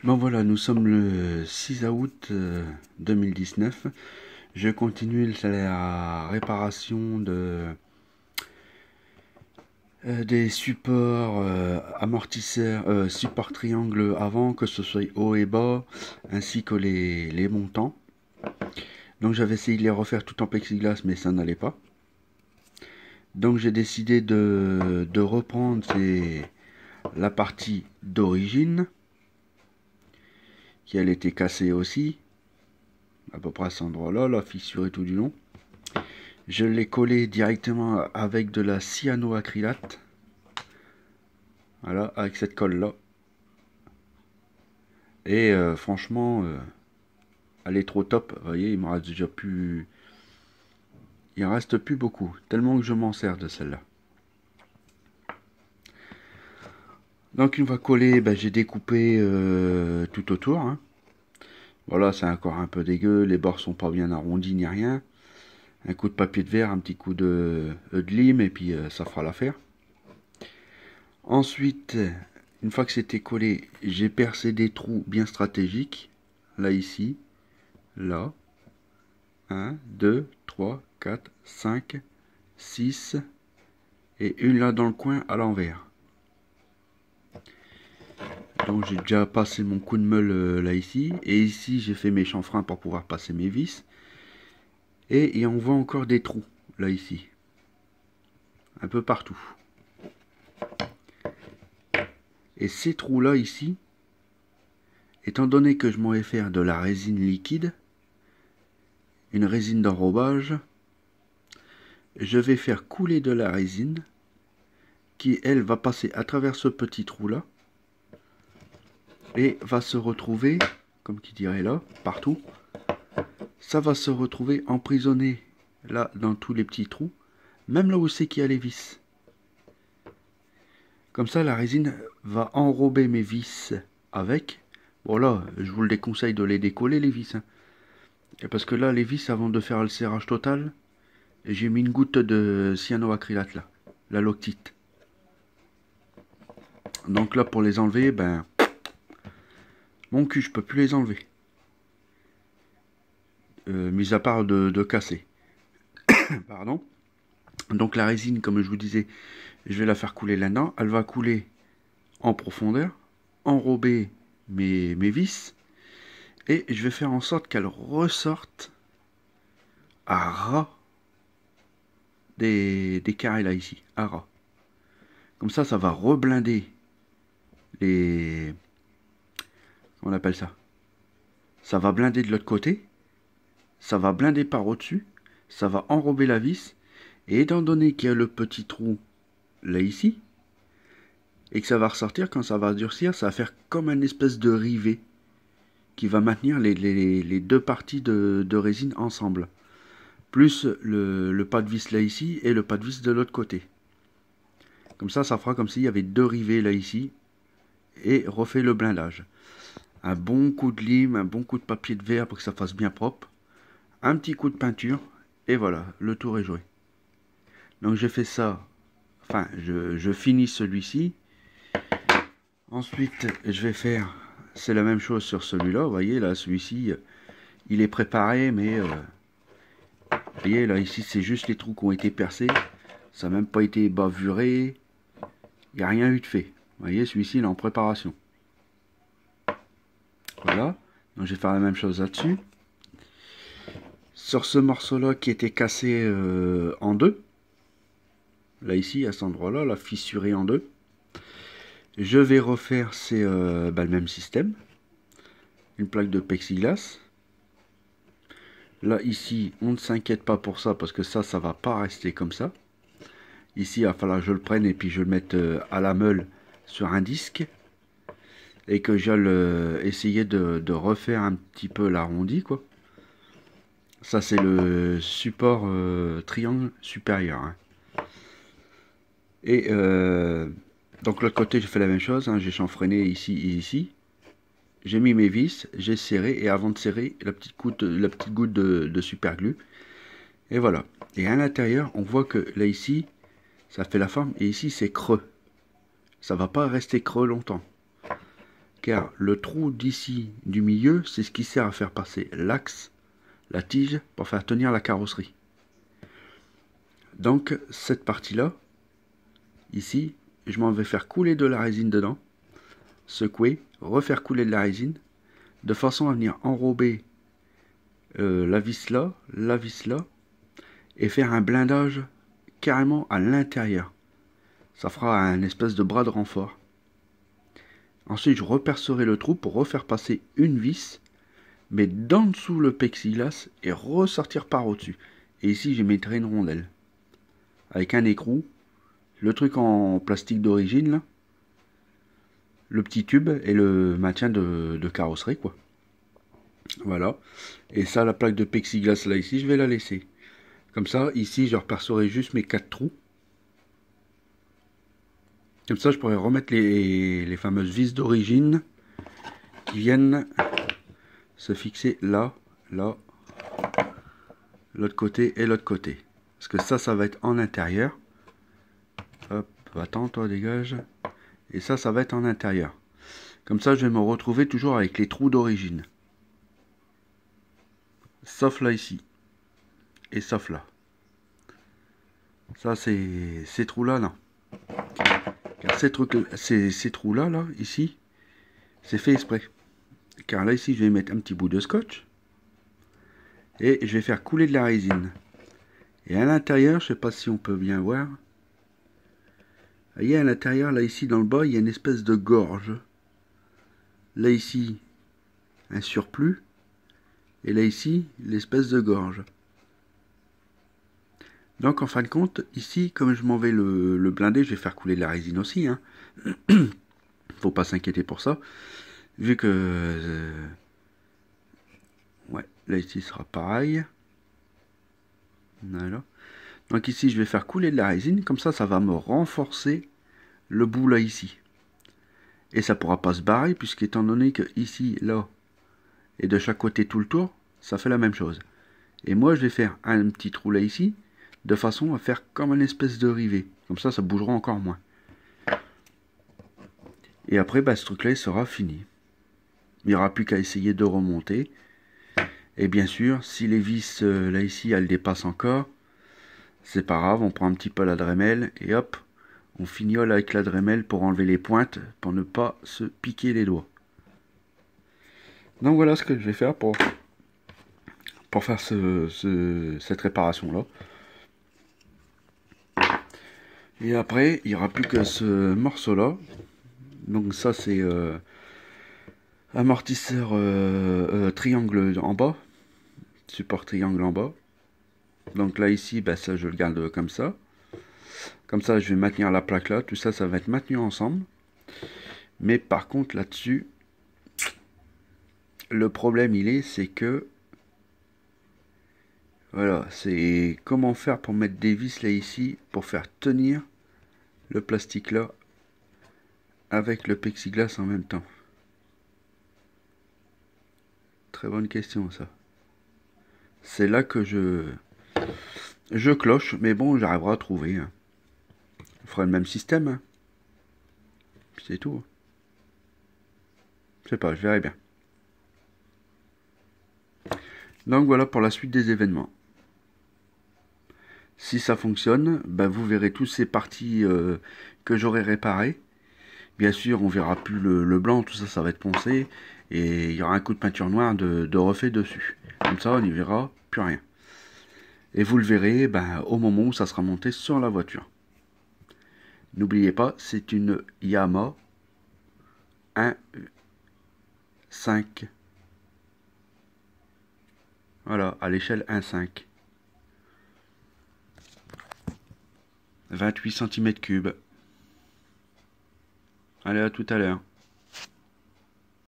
Bon voilà, nous sommes le 6 août 2019. Je continue la réparation des supports amortisseurs, support triangle avant, que ce soit haut et bas, ainsi que les montants. Donc j'avais essayé de les refaire tout en plexiglas, mais ça n'allait pas. Donc j'ai décidé de reprendre la partie d'origine, qui elle était cassée aussi, à peu près à cet endroit-là, la fissurée tout du long. Je l'ai collé directement avec de la cyanoacrylate. Voilà, avec cette colle-là. Et franchement, elle est trop top. Vous voyez, il m'en reste déjà plus... Il en reste plus beaucoup, tellement que je m'en sers de celle-là. Donc une fois collé, ben, j'ai découpé tout autour. Hein. Voilà, c'est encore un peu dégueu, les bords sont pas bien arrondis ni rien. Un coup de papier de verre, un petit coup de lime et puis ça fera l'affaire. Ensuite, une fois que c'était collé, j'ai percé des trous bien stratégiques. Là, ici, là. 1, 2, 3, 4, 5, 6. Et une là dans le coin à l'envers. Donc j'ai déjà passé mon coup de meule là ici. Et ici, j'ai fait mes chanfreins pour pouvoir passer mes vis. Et on voit encore des trous là ici. Un peu partout. Et ces trous là ici, étant donné que je m'en vais faire de la résine liquide, une résine d'enrobage, je vais faire couler de la résine qui elle va passer à travers ce petit trou là et va se retrouver, comme qui dirait là, partout. Ça va se retrouver emprisonné là dans tous les petits trous, même là où c'est qu'il y a les vis. Comme ça la résine va enrober mes vis avec. Bon là, je vous le déconseille de les décoller les vis. Hein. Et parce que là les vis, avant de faire le serrage total, j'ai mis une goutte de cyanoacrylate là, la loctite. Donc là pour les enlever, ben mon cul, je peux plus les enlever. Mis à part de casser. Pardon. Donc la résine, comme je vous disais, je vais la faire couler là-dedans. Elle va couler en profondeur, enrober mes vis. Et je vais faire en sorte qu'elle ressorte à ras des carrés là ici. À ras. Comme ça, ça va reblinder les... On appelle ça. Ça va blinder de l'autre côté. Ça va blinder par au-dessus. Ça va enrober la vis. Et étant donné qu'il y a le petit trou là ici, et que ça va ressortir, quand ça va durcir, ça va faire comme une espèce de rivet qui va maintenir les deux parties de résine ensemble. Plus le pas de vis là ici et le pas de vis de l'autre côté. Comme ça fera comme s'il y avait deux rivets là ici et refait le blindage. Un bon coup de lime, un bon coup de papier de verre pour que ça fasse bien propre. Un petit coup de peinture et voilà, le tour est joué. Donc j'ai fait ça, enfin je finis celui-ci. Ensuite je vais faire, c'est la même chose sur celui-là, vous voyez là celui-ci il est préparé mais vous voyez là ici c'est juste les trous qui ont été percés, ça n'a même pas été bavuré, il n'y a rien eu de fait. Vous voyez celui-ci il est en préparation. Voilà, donc je vais faire la même chose là-dessus. Sur ce morceau-là qui était cassé en deux, là ici à cet endroit-là, la fissuré en deux, je vais refaire le même système. Une plaque de plexiglas. Là ici, on ne s'inquiète pas pour ça parce que ça va pas rester comme ça. Ici, il va falloir que je le prenne et puis je le mette à la meule sur un disque. Et que j'aille essayer de refaire un petit peu l'arrondi, quoi. Ça, c'est le support triangle supérieur. Hein. Et donc, l'autre côté, j'ai fait la même chose. Hein. J'ai chanfreiné ici et ici. J'ai mis mes vis, j'ai serré. Et avant de serrer, la petite goutte de super glue. Et voilà. Et à l'intérieur, on voit que là, ici, ça fait la forme. Et ici, c'est creux. Ça va pas rester creux longtemps. car le trou d'ici du milieu, c'est ce qui sert à faire passer l'axe, la tige, pour faire tenir la carrosserie. Donc cette partie-là, ici, je m'en vais faire couler de la résine dedans, secouer, refaire couler de la résine, de façon à venir enrober la vis là, et faire un blindage carrément à l'intérieur. Ça fera un espèce de bras de renfort. Ensuite, je repercerai le trou pour refaire passer une vis, mais d'en dessous le plexiglas et ressortir par au-dessus. Et ici, je mettrai une rondelle. Avec un écrou, le truc en plastique d'origine, là, le petit tube et le maintien de carrosserie, quoi. Voilà. Et ça, la plaque de plexiglas, là, ici, je vais la laisser. Comme ça, ici, je repercerai juste mes 4 trous. Comme ça, je pourrais remettre les fameuses vis d'origine qui viennent se fixer là, là, l'autre côté et l'autre côté. Parce que ça va être en intérieur. Hop, attends, toi, dégage. Et ça va être en intérieur. Comme ça, je vais me retrouver toujours avec les trous d'origine. Sauf là, ici. Et sauf là. Ça, c'est ces trous-là, non. Car ces trous-là, là, ici, c'est fait exprès. Car là, ici, je vais mettre un petit bout de scotch. Et je vais faire couler de la résine. Et à l'intérieur, je ne sais pas si on peut bien voir. Vous voyez, à l'intérieur, là, ici, dans le bas, il y a une espèce de gorge. Là, ici, un surplus. Et là, ici, l'espèce de gorge. Donc, en fin de compte, ici, comme je m'en vais le blinder, je vais faire couler de la résine aussi. Hein. Faut pas s'inquiéter pour ça. Vu que... ouais, là, ici, sera pareil. Voilà. Donc ici, je vais faire couler de la résine. Comme ça va me renforcer le bout là, ici. Et ça pourra pas se barrer, puisqu'étant donné que ici, là, et de chaque côté tout le tour, ça fait la même chose. Et moi, je vais faire un petit trou là, ici, de façon à faire comme une espèce de rivet. Comme ça bougera encore moins. Et après, ce truc-là, il sera fini. Il n'y aura plus qu'à essayer de remonter. Et bien sûr, si les vis, là, ici, elles dépassent encore, c'est pas grave, on prend un petit peu la Dremel et hop, on fignole avec la Dremel pour enlever les pointes, pour ne pas se piquer les doigts. Donc voilà ce que je vais faire pour faire cette réparation là. Et après, il n'y aura plus que ce morceau là. Donc ça c'est amortisseur triangle en bas, support triangle en bas. Donc là ici, ça je le garde comme ça. Comme ça je vais maintenir la plaque là, tout ça va être maintenu ensemble. Mais par contre là-dessus, le problème c'est que voilà, c'est comment faire pour mettre des vis là ici pour faire tenir le plastique là avec le plexiglas en même temps. Très bonne question ça. C'est là que je cloche, mais bon, j'arriverai à trouver. Hein. Je ferai le même système. Hein. C'est tout. Je sais pas, je verrai bien. Donc voilà pour la suite des événements. Si ça fonctionne, vous verrez toutes ces parties que j'aurai réparées. Bien sûr, on verra plus le blanc, tout ça, ça va être poncé. Et il y aura un coup de peinture noire de refait dessus. Comme ça, on n'y verra plus rien. Et vous le verrez au moment où ça sera monté sur la voiture. N'oubliez pas, c'est une Yamaha 1.5. Voilà, à l'échelle 1.5. 28 cm3. Allez, à tout à l'heure.